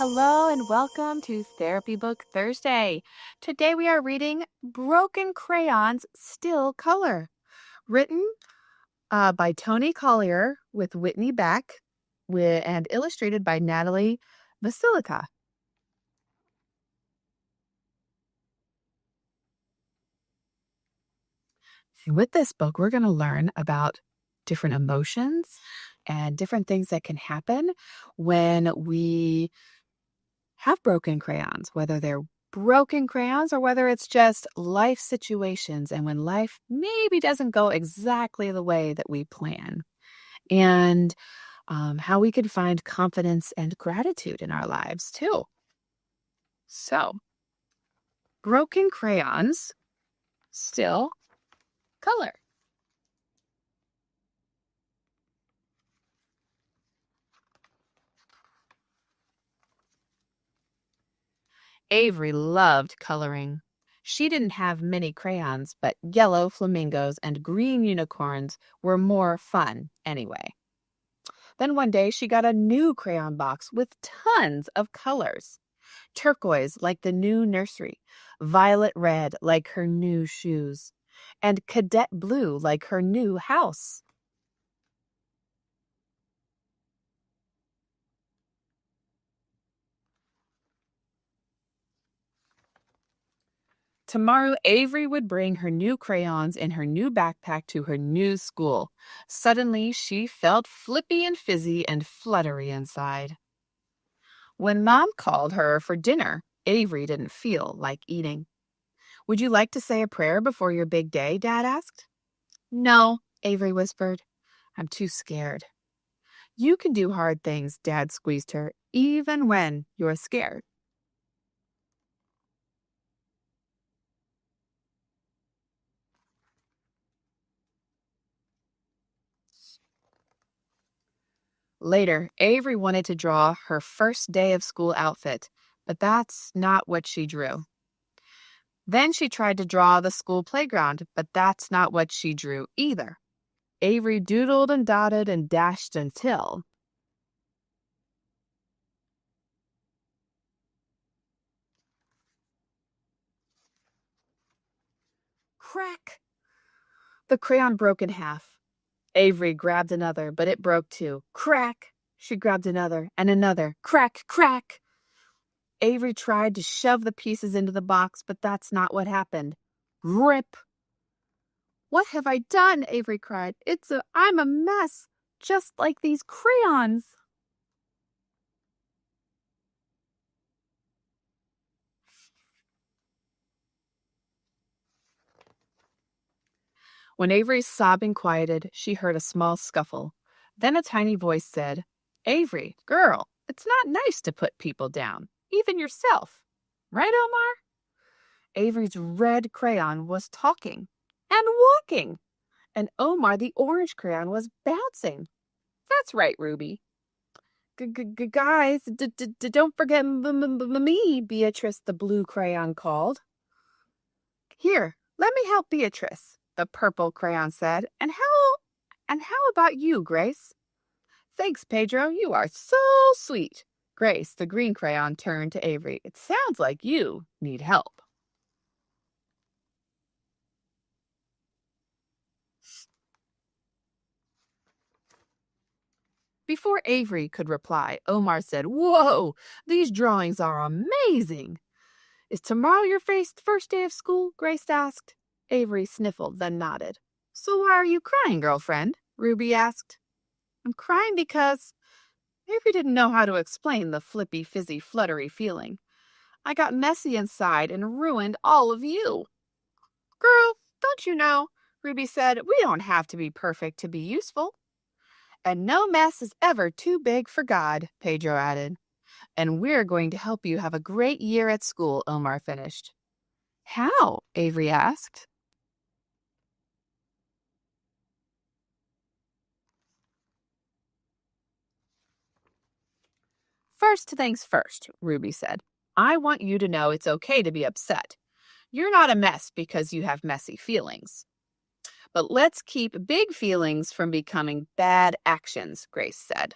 hello, and welcome to Therapy Book Thursday. Today we are reading Broken Crayons Still Color, written by Toni Collier with Whitney Bak and illustrated by Natalie Basilica. With this book, we're going to learn about different emotions and different things that can happen when we have broken crayons, whether they're broken crayons or whether it's just life situations and when life maybe doesn't go exactly the way that we plan, and how we can find confidence and gratitude in our lives too. So, broken crayons still color. Avery loved coloring. She didn't have many crayons, but yellow flamingos and green unicorns were more fun anyway. Then one day she got a new crayon box with tons of colors. Turquoise like the new nursery, violet red like her new shoes, and cadet blue like her new house. Tomorrow, Avery would bring her new crayons in her new backpack to her new school. Suddenly, she felt flippy and fizzy and fluttery inside. When Mom called her for dinner, Avery didn't feel like eating. "Would you like to say a prayer before your big day?" Dad asked. "No," Avery whispered. "I'm too scared." "You can do hard things," Dad squeezed her, "even when you're scared." Later, Avery wanted to draw her first day of school outfit, but that's not what she drew. Then she tried to draw the school playground, but that's not what she drew either. Avery doodled and dotted and dashed until crack! The crayon broke in half. Avery grabbed another, but it broke too. Crack! She grabbed another and another. Crack, crack! Avery tried to shove the pieces into the box, but that's not what happened. Rip! "What have I done?" Avery cried. I'm a mess, just like these crayons." When Avery's sobbing quieted, she heard a small scuffle. Then a tiny voice said, "Avery, girl, it's not nice to put people down, even yourself. Right, Omar?" Avery's red crayon was talking and walking, and Omar, the orange crayon, was bouncing. "That's right, Ruby. Guys, don't forget me," Beatrice, the blue crayon, called. "Here, let me help Beatrice," the purple crayon said. And how about you, Grace?" "Thanks, Pedro. You are so sweet." Grace, the green crayon, turned to Avery. "It sounds like you need help." Before Avery could reply, Omar said, "Whoa, these drawings are amazing." "Is tomorrow your first day of school?" Grace asked. Avery sniffled, then nodded. "So why are you crying, girlfriend?" Ruby asked. "I'm crying because—" Avery didn't know how to explain the flippy, fizzy, fluttery feeling. "I got messy inside and ruined all of you." "Girl, don't you know?" Ruby said. "We don't have to be perfect to be useful." "And no mess is ever too big for God," Pedro added. "And we're going to help you have a great year at school," Omar finished. "How?" Avery asked. "First things first," Ruby said. "I want you to know it's okay to be upset. You're not a mess because you have messy feelings. But let's keep big feelings from becoming bad actions," Grace said.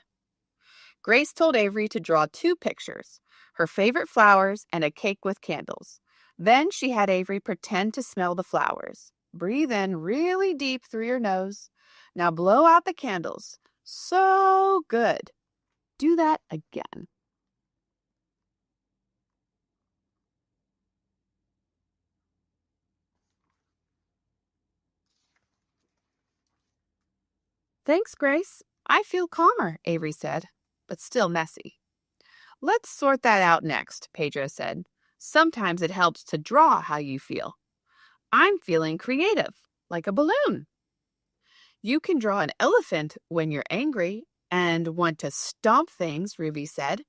Grace told Avery to draw 2 pictures, her favorite flowers and a cake with candles. Then she had Avery pretend to smell the flowers. Breathe in really deep through your nose. Now blow out the candles. So good. Do that again. Thanks, Grace. I feel calmer, Avery said, but still messy. Let's sort that out next, Pedro said. Sometimes it helps to draw how you feel. I'm feeling creative, like a balloon. You can draw an elephant when you're angry and want to stomp things, Ruby said.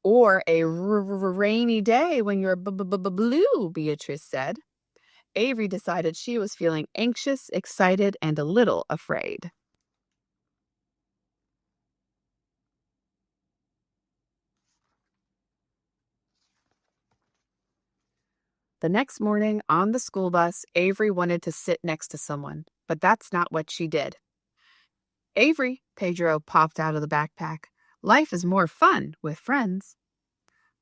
Or a rainy day when you're blue, Beatrice said. Avery decided she was feeling anxious, excited, and a little afraid. The next morning, on the school bus, Avery wanted to sit next to someone, but that's not what she did. Avery, Pedro popped out of the backpack. Life is more fun with friends.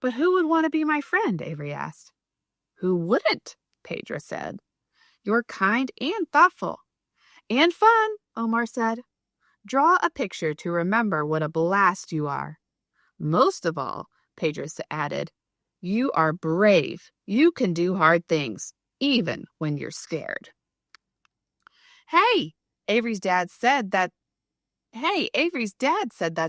But who would want to be my friend? Avery asked. Who wouldn't? Pedro said. You're kind and thoughtful. And fun, Omar said. Draw a picture to remember what a blast you are. Most of all, Pedro added, you are brave. You can do hard things, even when you're scared. Hey, Avery's dad said that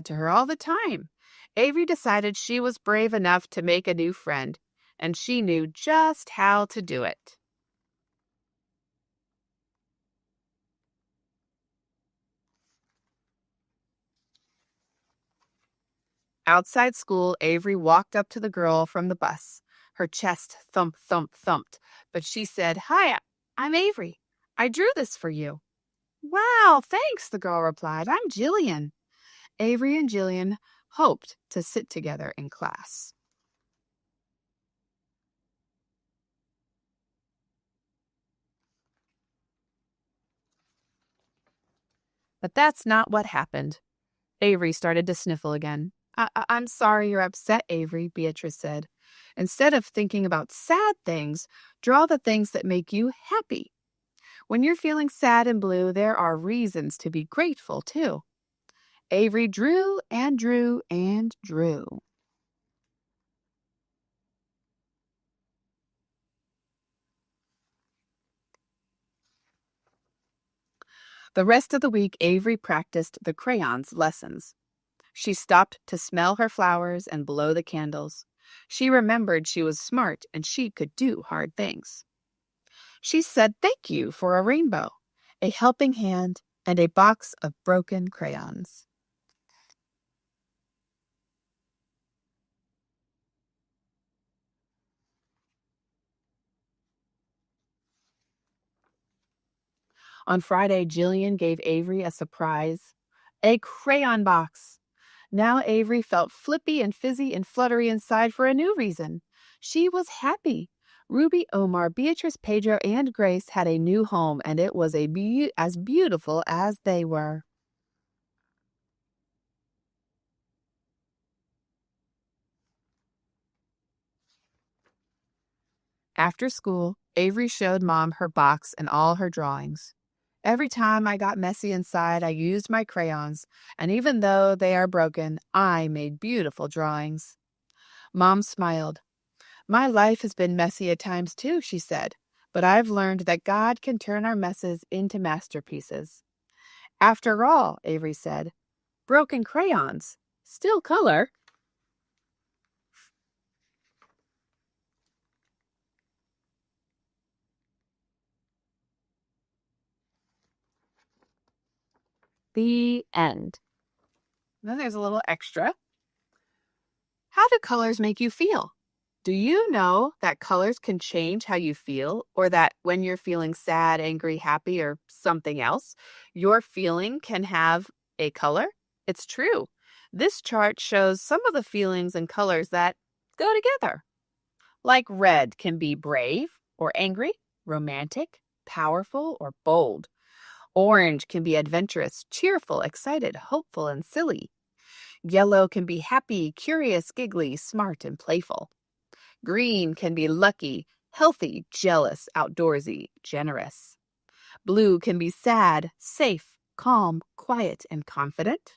to her all the time. Avery decided she was brave enough to make a new friend, and she knew just how to do it. Outside school, Avery walked up to the girl from the bus. Her chest thump, thump, thumped, but she said, Hi, I'm Avery. I drew this for you. Wow, thanks, the girl replied. I'm Jillian. Avery and Jillian hoped to sit together in class. But that's not what happened. Avery started to sniffle again. I'm sorry you're upset, Avery, Beatrice said. Instead of thinking about sad things, draw the things that make you happy. When you're feeling sad and blue, there are reasons to be grateful, too. Avery drew and drew and drew. The rest of the week, Avery practiced the crayons lessons. She stopped to smell her flowers and blow the candles. She remembered she was smart and she could do hard things. She said thank you for a rainbow, a helping hand, and a box of broken crayons. On Friday, Jillian gave Avery a surprise, a crayon box. Now Avery felt flippy and fizzy and fluttery inside for a new reason. She was happy. Ruby, Omar, Beatrice, Pedro, and Grace had a new home, and it was as beautiful as they were. After school, Avery showed Mom her box and all her drawings. Every time I got messy inside, I used my crayons, and even though they are broken, I made beautiful drawings. Mom smiled. My life has been messy at times too, she said, but I've learned that God can turn our messes into masterpieces. After all, Avery said, broken crayons, still color. The end. Then there's a little extra. How do colors make you feel? Do you know that colors can change how you feel, or that when you're feeling sad, angry, happy, or something else, your feeling can have a color? It's true. This chart shows some of the feelings and colors that go together. Like red can be brave or angry, romantic, powerful, or bold. Orange can be adventurous, cheerful, excited, hopeful, and silly. Yellow can be happy, curious, giggly, smart, and playful. Green can be lucky, healthy, jealous, outdoorsy, generous. Blue can be sad, safe, calm, quiet, and confident.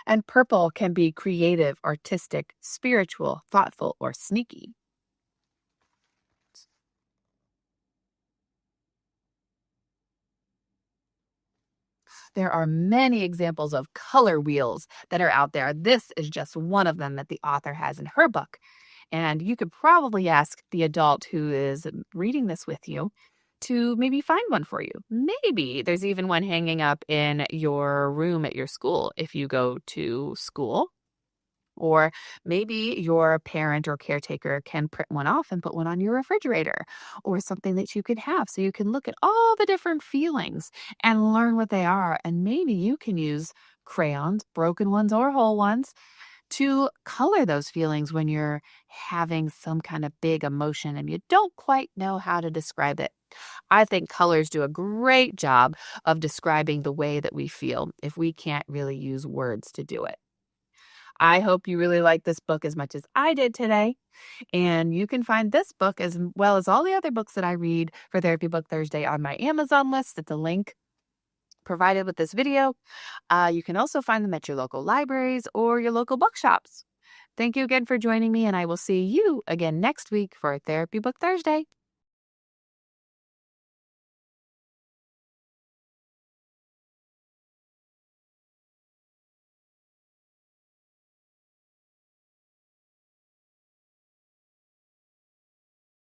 And purple can be creative, artistic, spiritual, thoughtful, or sneaky. There are many examples of color wheels that are out there. This is just one of them that the author has in her book. And you could probably ask the adult who is reading this with you to maybe find one for you. Maybe there's even one hanging up in your room at your school if you go to school. Or maybe your parent or caretaker can print one off and put one on your refrigerator or something that you could have so you can look at all the different feelings and learn what they are. And maybe you can use crayons, broken ones or whole ones, to color those feelings when you're having some kind of big emotion and you don't quite know how to describe it. I think colors do a great job of describing the way that we feel if we can't really use words to do it. I hope you really like this book as much as I did today. And you can find this book as well as all the other books that I read for Therapy Book Thursday on my Amazon list at the link provided with this video. You can also find them at your local libraries or your local bookshops. Thank you again for joining me, and I will see you again next week for Therapy Book Thursday.